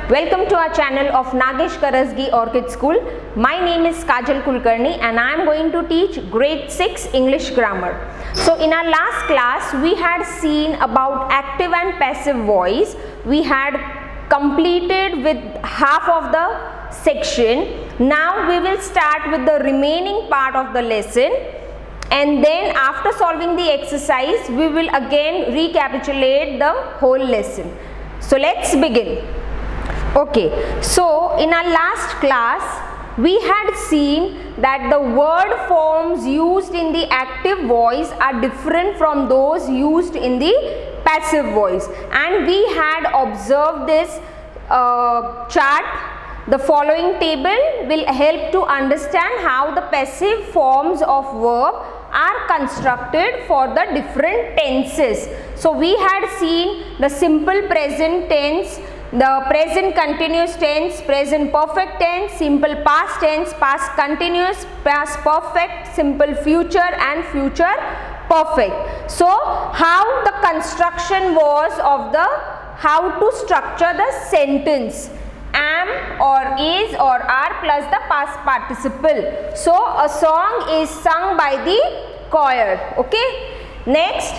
welcome to our channel of Nagesh Karasgi Orchid School. My name is Kajal Kulkarni and I am going to teach grade 6 English grammar. So in our last class we had seen about active and passive voice. We had completed with half of the section. Now we will start with the remaining part of the lesson, and then after solving the exercise we will again recapitulate the whole lesson. So let's begin. Okay, so in our last class we had seen that the word forms used in the active voice are different from those used in the passive voice, and we had observed this chart. The following table will help to understand how the passive forms of verb are constructed for the different tenses. So we had seen the simple present tense, the present continuous tense, present perfect tense, simple past tense, past continuous, past perfect, simple future and future perfect. So how the construction was of the, how to structure the sentence, am or is or are plus the past participle. So a song is sung by the choir. Okay. Next,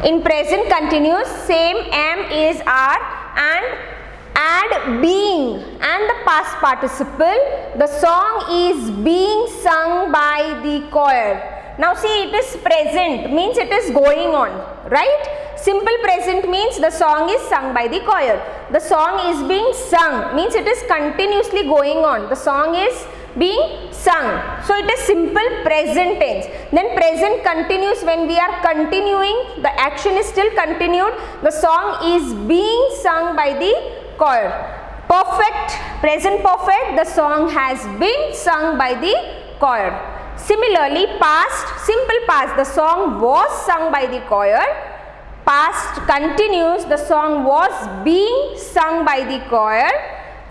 in present continuous, same am, is, are, and add being and the past participle. The song is being sung by the choir. Now see, it is present, means it is going on, right? Simple present means the song is sung by the choir. The song is being sung means it is continuously going on. The song is being sung. So it is simple present tense. Then present continuous, when we are continuing, the action is still continued. The song is being sung by the choir. Perfect, present perfect, the song has been sung by the choir. Similarly, past, simple past, the song was sung by the choir. Past continuous, the song was being sung by the choir.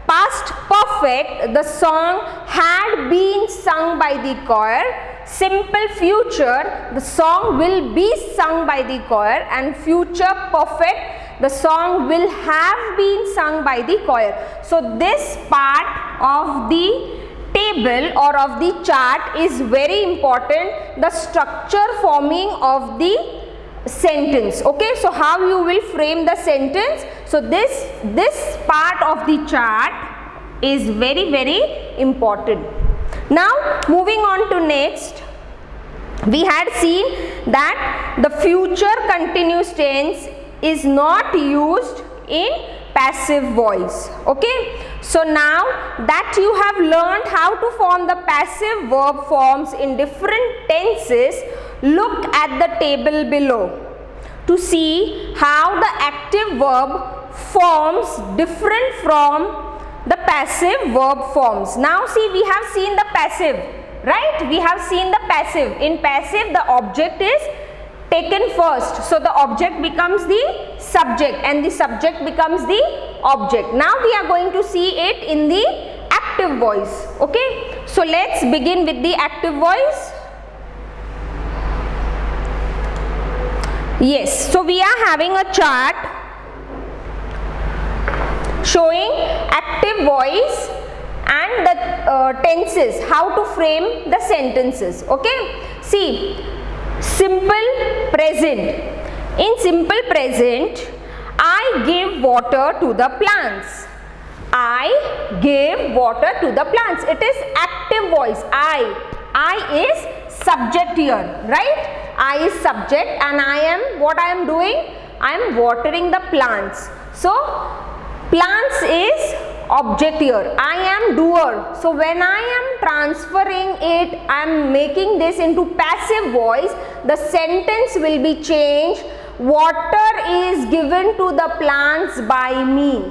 Past perfect, the song had been sung by the choir. Simple future, the song will be sung by the choir. And future perfect, the song will have been sung by the choir. So this part of the table or of the chart is very important, the structure forming of the sentence. Okay, so how you will frame the sentence. So this part of the chart is very important. Now moving on to next, we had seen that the future continuous tense is not used in passive voice. Okay, so now that you have learned how to form the passive verb forms in different tenses, look at the table below to see how the active verb forms different from the passive verb forms. Now see, we have seen the passive, right? We have seen the passive. In passive, the object is taken first, so the object becomes the subject and the subject becomes the object. Now we are going to see it in the active voice. Okay, so let's begin with the active voice. Yes, so we are having a chart showing active voice and the tenses, how to frame the sentences. Okay, see, simple present. In simple present, I give water to the plants. I give water to the plants. It is active voice. I is subject here, right? I is subject and I am, what I am doing? I am watering the plants. So plants is object here. I am doer. So when I am transferring it, I am making this into passive voice, the sentence will be changed. Water is given to the plants by me.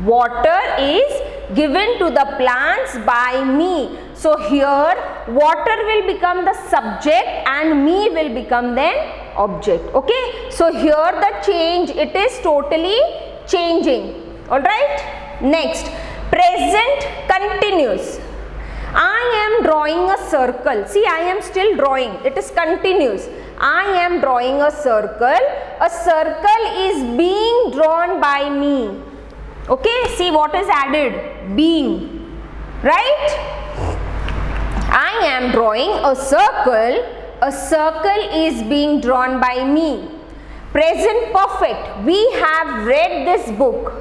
Water is given to the plants by me. So here water will become the subject and me will become then object. Okay, so here the change, it is totally changing. Alright, next, present continuous. I am drawing a circle. See, I am still drawing, it is continuous. I am drawing a circle. A circle is being drawn by me. Okay, see what is added? Being, right? I am drawing a circle. A circle is being drawn by me. Present perfect. We have read this book.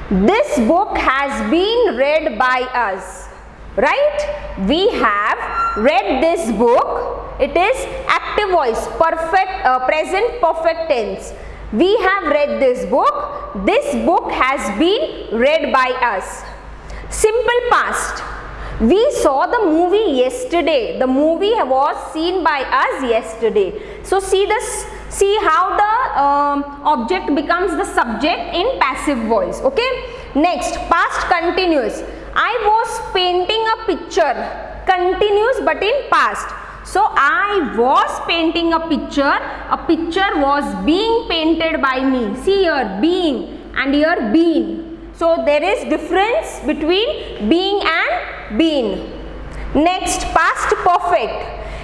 This book has been read by us. Right? We have read this book. It is active voice, present perfect tense. We have read this book. This book has been read by us. Simple past. We saw the movie yesterday. The movie was seen by us yesterday. So see this. See how the object becomes the subject in passive voice. Okay. Next, past continuous. I was painting a picture. Continuous but in past. So I was painting a picture. A picture was being painted by me. See here, being and here been. So there is difference between being and been. Next, past perfect.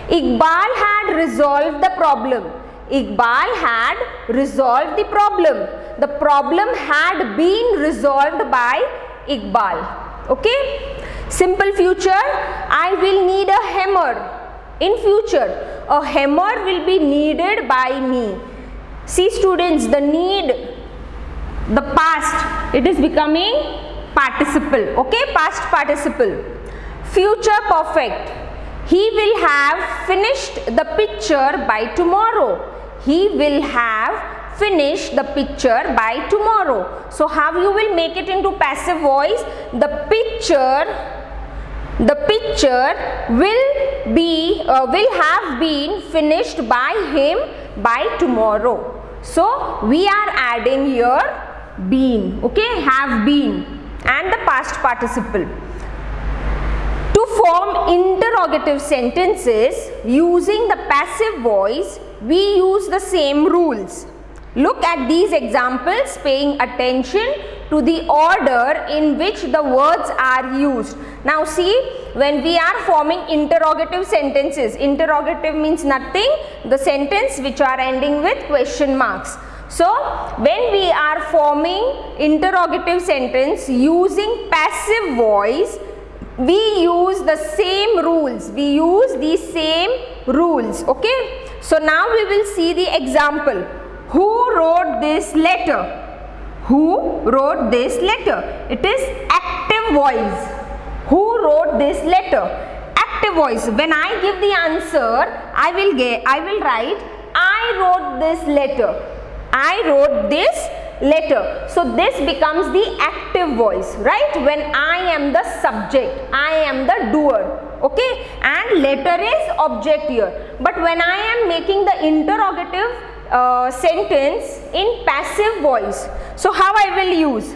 Iqbal had resolved the problem. Iqbal had resolved the problem. The problem had been resolved by Iqbal. Okay. Simple future. I will need a hammer. In future, a hammer will be needed by me. See students, the need, the past, it is becoming participle. Okay, past participle. Future perfect. He will have finished the picture by tomorrow. He will have finished the picture by tomorrow. So how you will make it into passive voice? The picture will have been finished by him by tomorrow. So we are adding here been. Okay, have been and the past participle. To form interrogative sentences using the passive voice, we use the same rules. Look at these examples, paying attention to the order in which the words are used. Now see, when we are forming interrogative sentences, interrogative means nothing, the sentence which are ending with question marks. So when we are forming interrogative sentence using passive voice, we use the same rules. We use the same rules. Okay. So now we will see the example. Who wrote this letter? Who wrote this letter? It is active voice. Who wrote this letter? Active voice. When I give the answer, I will write, I wrote this letter. I wrote this letter. So this becomes the active voice, right? When I am the subject, I am the doer. Okay, and letter is object here. But when I am making the interrogative sentence in passive voice, so how I will use?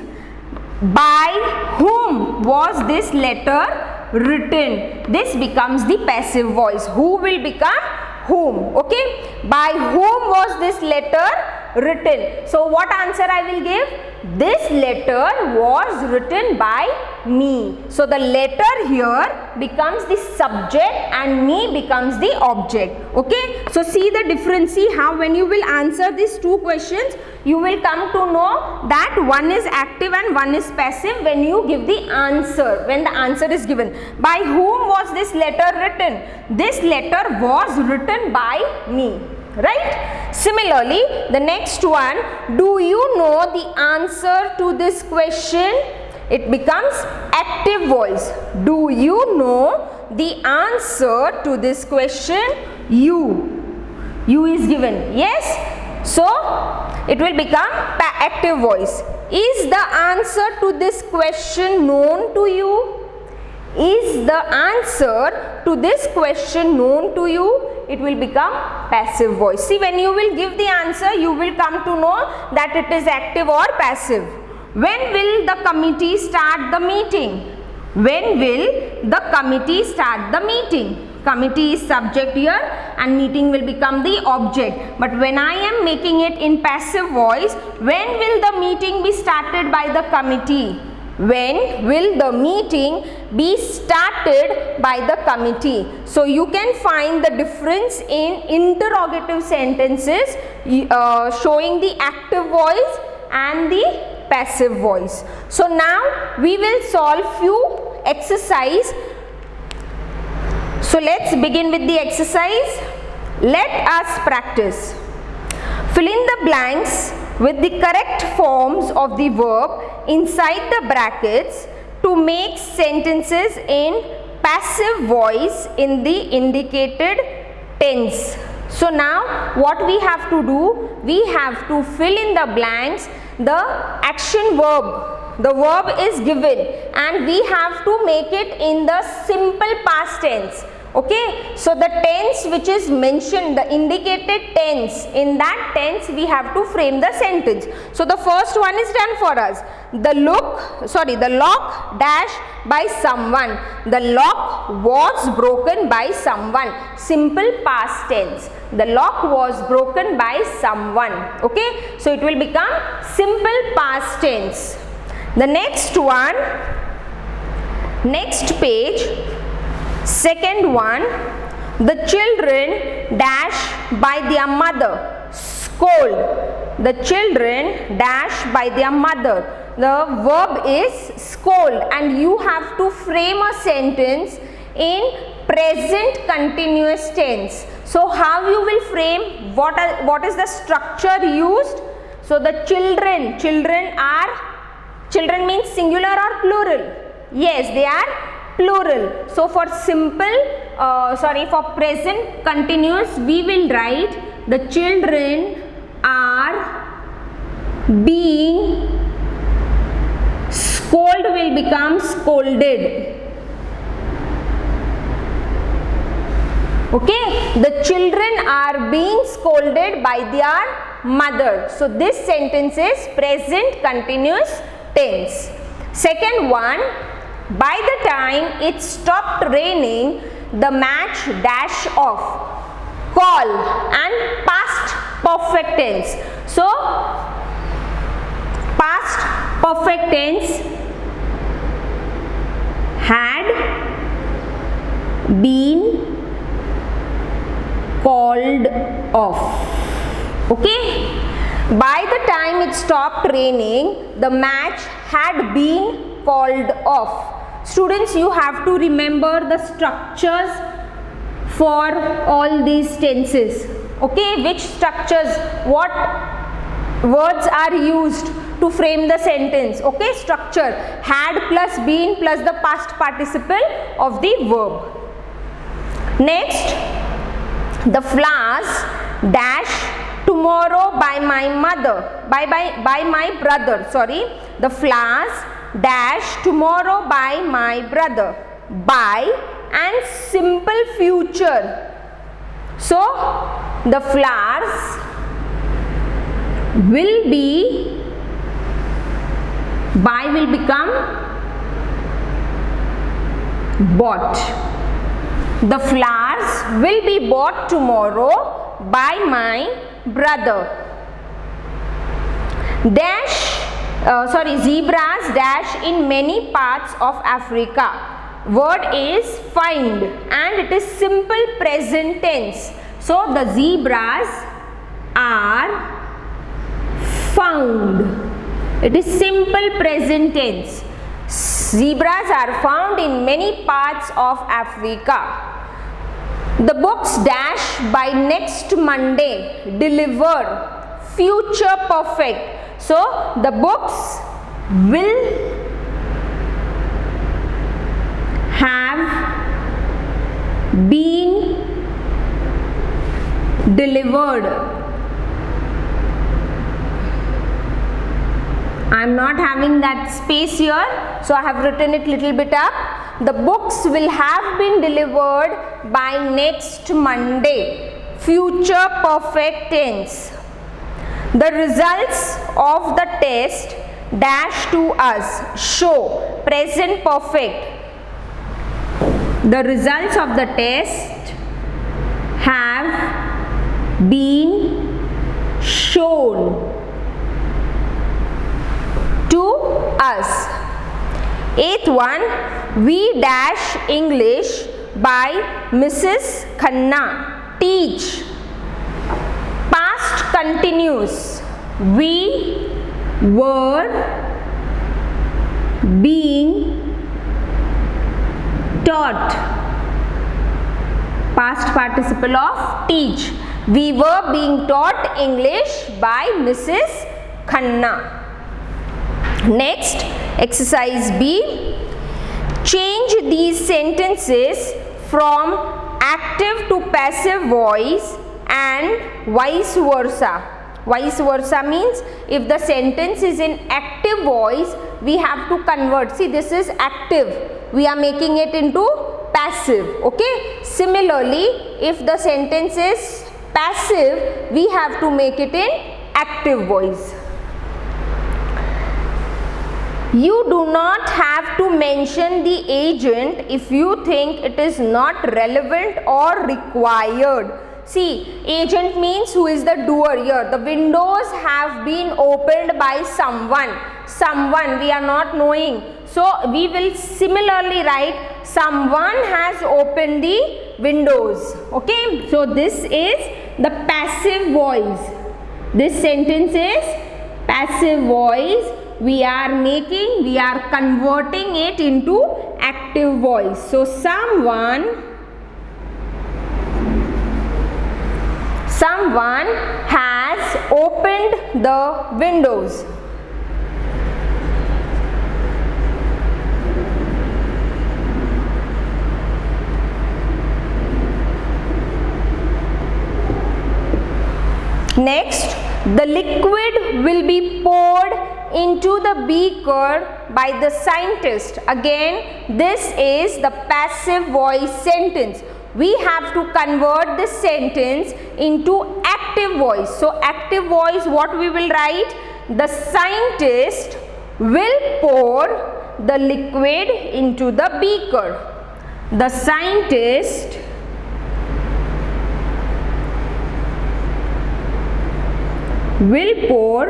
By whom was this letter written? This becomes the passive voice. Who will become whom? Okay, by whom was this letter written? So what answer I will give? This letter was written by me. So the letter here becomes the subject and me becomes the object. Okay, so see the difference. See how when you will answer these two questions, you will come to know that one is active and one is passive when you give the answer, when the answer is given. By whom was this letter written? This letter was written by me. Right? Similarly, the next one, do you know the answer to this question? It becomes active voice. Do you know the answer to this question? You is given. Yes? So, it will become active voice. Is the answer to this question known to you? Is the answer to this question known to you? It will become passive voice. See, when you will give the answer, you will come to know that it is active or passive. When will the committee start the meeting? When will the committee start the meeting? Committee is subject here and meeting will become the object. But when I am making it in passive voice, when will the meeting be started by the committee? When will the meeting be started by the committee? So you can find the difference in interrogative sentences showing the active voice and the passive voice. So now we will solve few exercise. So let's begin with the exercise. Let us practice. Fill in the blanks with the correct forms of the verb inside the brackets to make sentences in passive voice in the indicated tense. So now what we have to do, we have to fill in the blanks the action verb. The verb is given and we have to make it in the simple past tense. Okay, so the tense which is mentioned, the indicated tense, in that tense we have to frame the sentence. So the first one is done for us. The lock dash by someone. The lock was broken by someone. Simple past tense. The lock was broken by someone. Okay, so it will become simple past tense. The next one, next page. Second one, the children dash by their mother. Scold. The children dash by their mother. The verb is scold and you have to frame a sentence in present continuous tense. So how you will frame, what is the structure used? So the children means singular or plural? Yes, they are plural. So for for present continuous we will write the children are being scold will become scolded. Okay, the children are being scolded by their mother. So this sentence is present continuous tense. Second one, by the time it stopped raining, the match dash off. Call and past perfect tense. So past perfect tense had been called off. Okay, by the time it stopped raining, the match had been called off. Students, you have to remember the structures for all these tenses. Okay, which structures, what words are used to frame the sentence. Okay, structure had plus been plus the past participle of the verb. Next, the flowers dash tomorrow by my mother, by my brother, sorry. The flowers dash tomorrow by my brother. By and simple future. So the flowers will be, by will become bought. The flowers will be bought tomorrow by my brother. Zebras dash in many parts of Africa. Word is find and it is simple present tense. So the zebras are found. It is simple present tense. Zebras are found in many parts of Africa. The books dash by next Monday. Deliver. Future perfect. So the books will have been delivered. I am not having that space here, so I have written it little bit up. The books will have been delivered by next Monday. Future perfect tense. The results of the test dash to us. Show. Present perfect. The results of the test have been shown to us. Eighth one, we dash English by Mrs. Khanna. Teach. Past continuous. We were being taught. Past participle of teach. We were being taught English by Mrs. Khanna. Next, exercise B. Change these sentences from active to passive voice and vice versa. Vice versa means if the sentence is in active voice, we have to convert. See, this is active. We are making it into passive. Okay. Similarly, if the sentence is passive, we have to make it in active voice. You do not have to mention the agent if you think it is not relevant or required. See, agent means who is the doer here. The windows have been opened by someone. Someone we are not knowing. So, we will similarly write someone has opened the windows. Okay. So, this is the passive voice. This sentence is passive voice. We are converting it into active voice. So, someone has opened the windows. Next, the liquid will be poured into the beaker by the scientist. Again, this is the passive voice sentence. We have to convert this sentence into active voice. So, active voice, what we will write? The scientist will pour the liquid into the beaker. The scientist will pour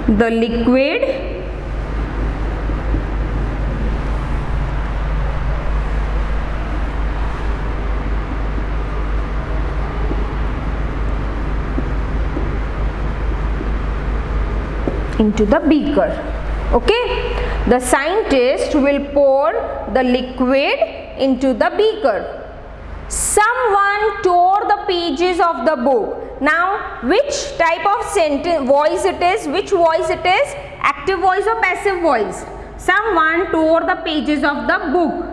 the liquid into the beaker. Okay, the scientist will pour the liquid into the beaker. Someone tore the pages of the book. Now, which type of sentence voice it is? Which voice it is? Active voice or passive voice? Someone tore the pages of the book.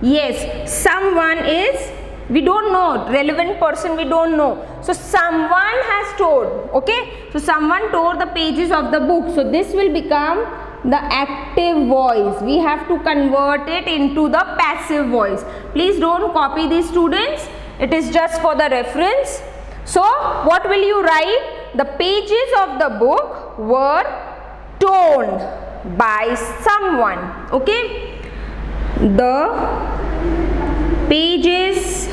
Yes, someone is, we don't know, relevant person we don't know. So, someone has torn. Okay. So, someone tore the pages of the book. So, this will become the active voice. We have to convert it into the passive voice. Please don't copy these, students. It is just for the reference. So, what will you write? The pages of the book were torn by someone. Okay. The pages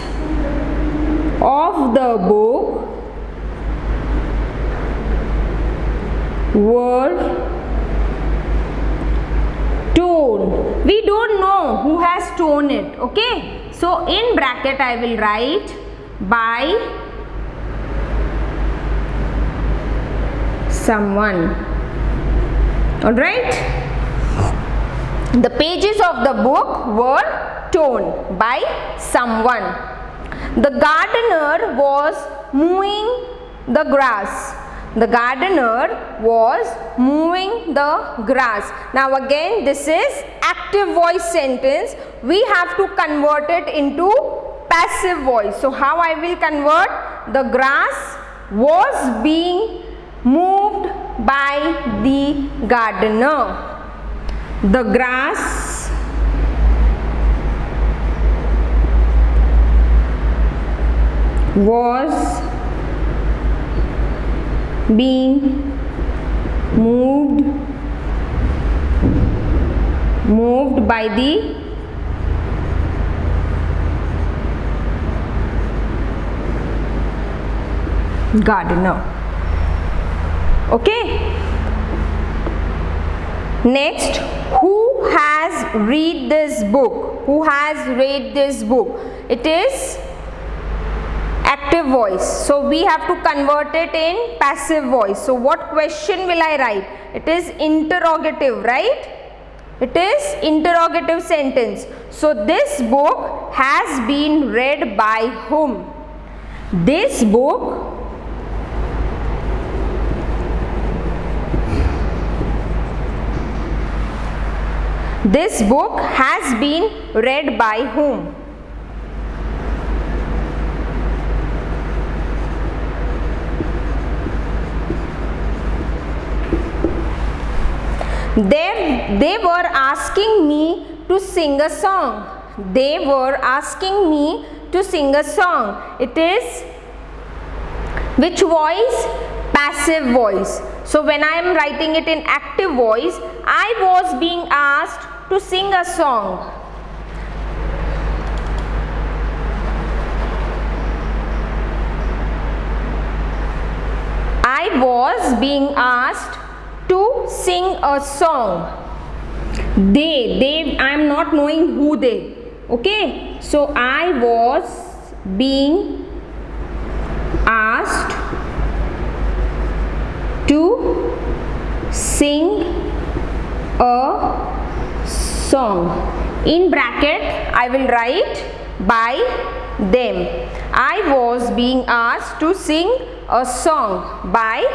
of the book were torn. We don't know who has torn it. Okay. So, in bracket I will write by someone. Alright. The pages of the book were torn by someone. The gardener was mowing the grass. The gardener was mowing the grass. Now again, this is active voice sentence. We have to convert it into passive voice. So how I will convert? The grass was being moved by the gardener. The grass was being moved by the gardener. Okay. Next, who has read this book? Who has read this book? It is active voice. So we have to convert it in passive voice. So what question will I write? It is interrogative, right? It is interrogative sentence. So this book has been read by whom? This book has been read by whom? They were asking me to sing a song. They were asking me to sing a song. It is which voice? Passive voice. So when I am writing it in active voice, I was being asked to sing a song. I was being asked to sing a song. They, I am not knowing who they. Okay, so I was being asked to sing a song. In bracket, I will write by them. I was being asked to sing a song by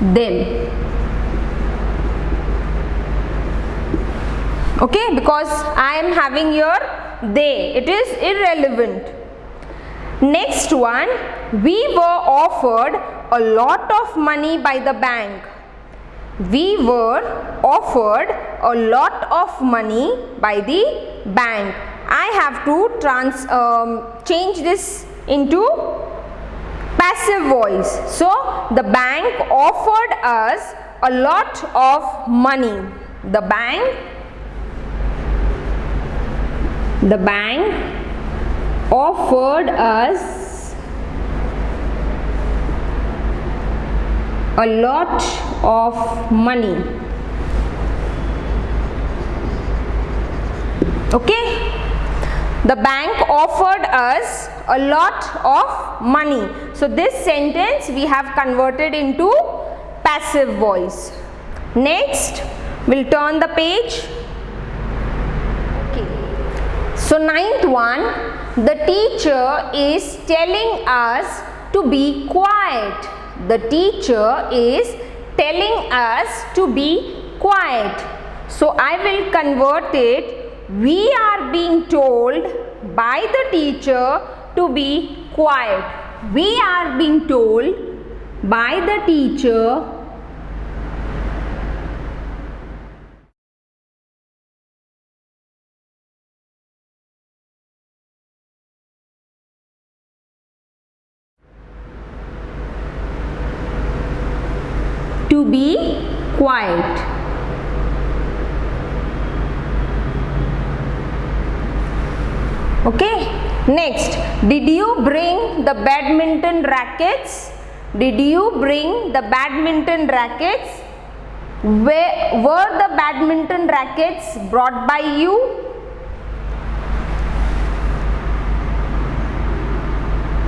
them. Okay, because I am having here they, it is irrelevant. Next one, we were offered a lot of money by the bank. We were offered a lot of money by the bank. I have to change this into passive voice. So the bank offered us a lot of money. The bank offered us a lot of money. Okay, the bank offered us a lot of money. So this sentence we have converted into passive voice. Next, we'll turn the page. So ninth one, the teacher is telling us to be quiet. The teacher is telling us to be quiet. So I will convert it. We are being told by the teacher to be quiet. We are being told by the teacher to be quiet. Okay, next, did you bring the badminton rackets? Did you bring the badminton rackets? Were the badminton rackets brought by you?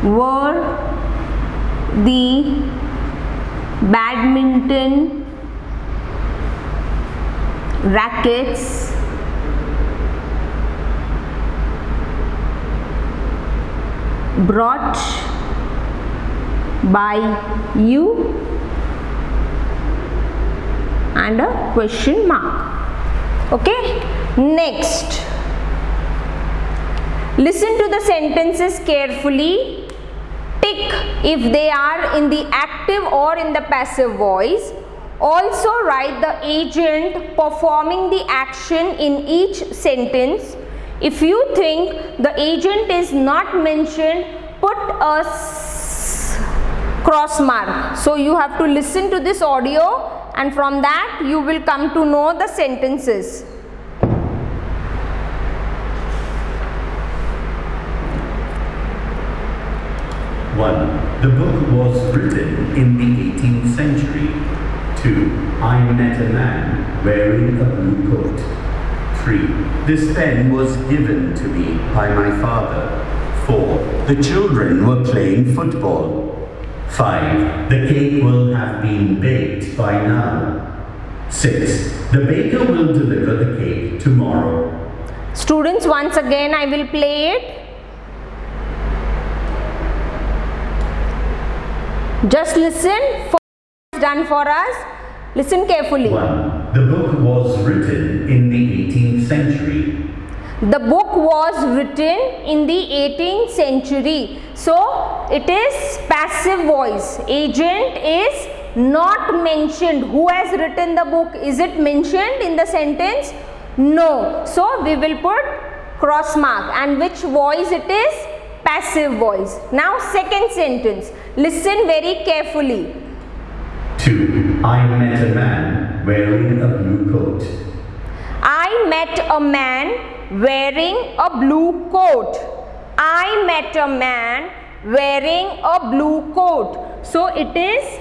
Were the badminton rackets brought by you? And a question mark. Okay, next, listen to the sentences carefully. Tick if they are in the active or in the passive voice. Also write the agent performing the action in each sentence. If you think the agent is not mentioned, put a cross mark. So you have to listen to this audio, and from that you will come to know the sentences. One, the book was written in the 18th century. 2, I met a man wearing a blue coat. 3, this pen was given to me by my father. 4. The children were playing football. 5. The cake will have been baked by now. 6. The baker will deliver the cake tomorrow. Students, once again I will play it. Just listen. It's done for us. Listen carefully. 1. The book was written in the 18th century. The book was written in the 18th century. So it is passive voice. Agent is not mentioned. Who has written the book? Is it mentioned in the sentence? No. So we will put cross mark. And which voice it is? Passive voice. Now second sentence. Listen very carefully. 2. I met a man wearing a blue coat. I met a man wearing a blue coat. I met a man wearing a blue coat. So it is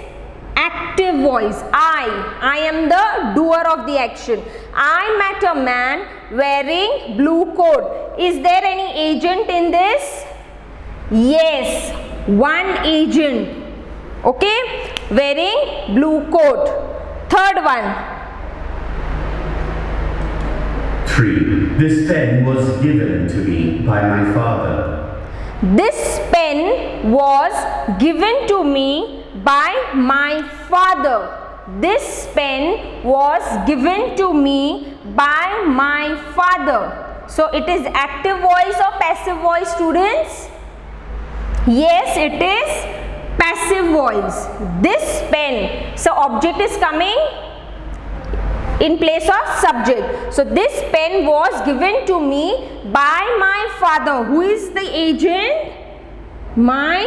active voice. I am the doer of the action. I met a man wearing blue coat. Is there any agent in this? Yes, one agent. Okay, wearing blue coat. Third one. 3. This pen was given to me by my father. This pen was given to me by my father. This pen was given to me by my father. So it is active voice or passive voice, students? Yes, it is passive voice. This pen. So object is coming in place of subject. So this pen was given to me by my father. Who is the agent? My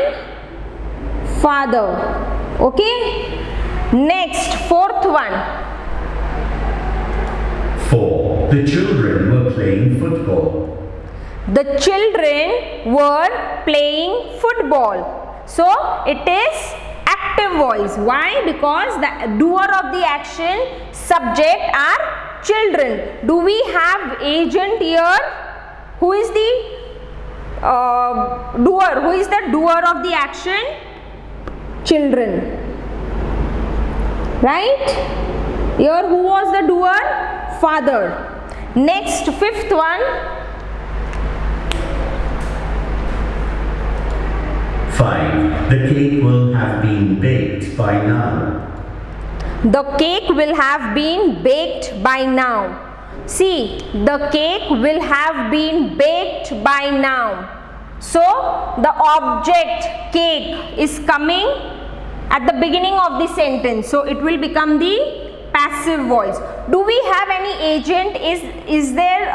father. Okay. Next, fourth one. 4. The children were playing football. The children were playing football. So it is active voice. Why? Because the doer of the action, subject are children. Do we have agent here? Who is the doer? Who is the doer of the action? Children. Right? Here who was the doer? Father. Next, fifth one. 5. The cake will have been baked by now. The cake will have been baked by now. See, the cake will have been baked by now. So, the object cake is coming at the beginning of the sentence. So, it will become the passive voice. Do we have any agent? Is there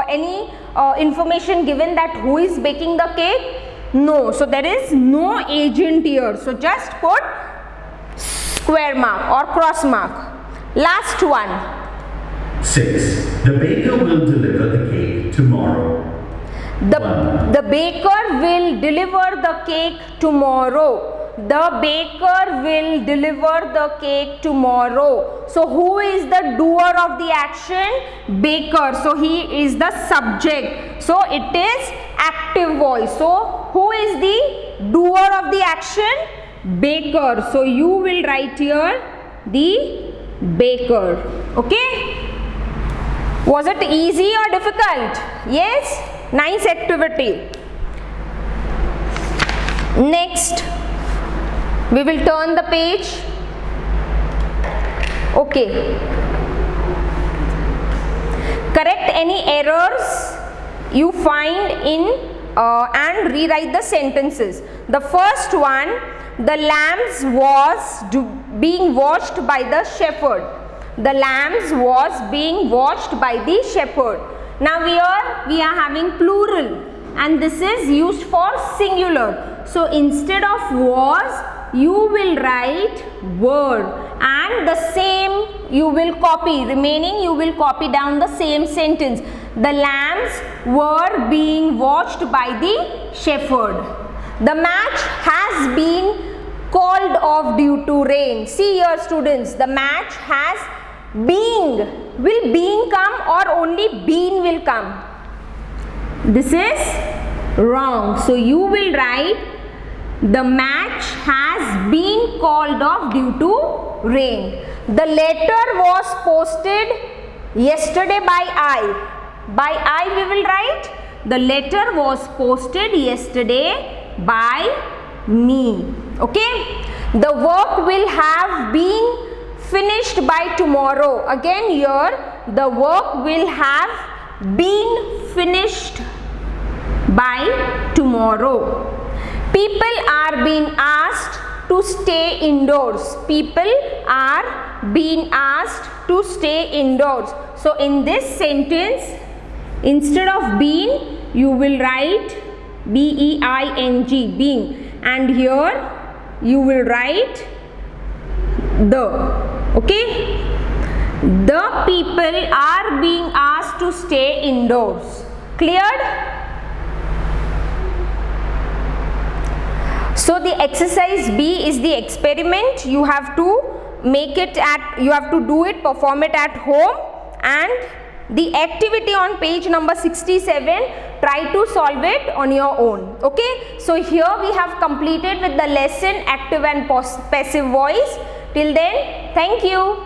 any information given that who is baking the cake? No. So, there is no agent here. So, just put square mark or cross mark. Last one. 6. The baker will deliver the cake tomorrow. The baker will deliver the cake tomorrow. The baker will deliver the cake tomorrow. So, who is the doer of the action? Baker. So, he is the subject. So, it is active voice. So, who is the doer of the action? Baker. So, you will write here the baker. Okay? Was it easy or difficult? Yes? Nice activity. Next, we will turn the page. Okay. Correct any errors you find in and rewrite the sentences. The first one, the lambs was being watched by the shepherd. The lambs was being watched by the shepherd. Now here we are having plural and this is used for singular. So instead of was, you will write were and the same you will copy. Remaining you will copy down the same sentence. The lambs were being watched by the shepherd. The match has been called off due to rain. See here students, the match has been. Will being come or only been will come? This is Wrong. So you will write the match has been called off due to rain. The letter was posted yesterday by I. By I we will write the letter was posted yesterday by me. Okay. The work will have been finished by tomorrow. Again here the work will have been finished by tomorrow. People are being asked to stay indoors. People are being asked to stay indoors. So in this sentence, instead of been, you will write B-E-I-N-G, being, and here you will write the. Okay, the people are being asked to stay indoors. Cleared? So the exercise B is the experiment. You have to perform it at home, and the activity on page number 67, try to solve it on your own. Okay, so here we have completed with the lesson active and passive voice. Till then, thank you.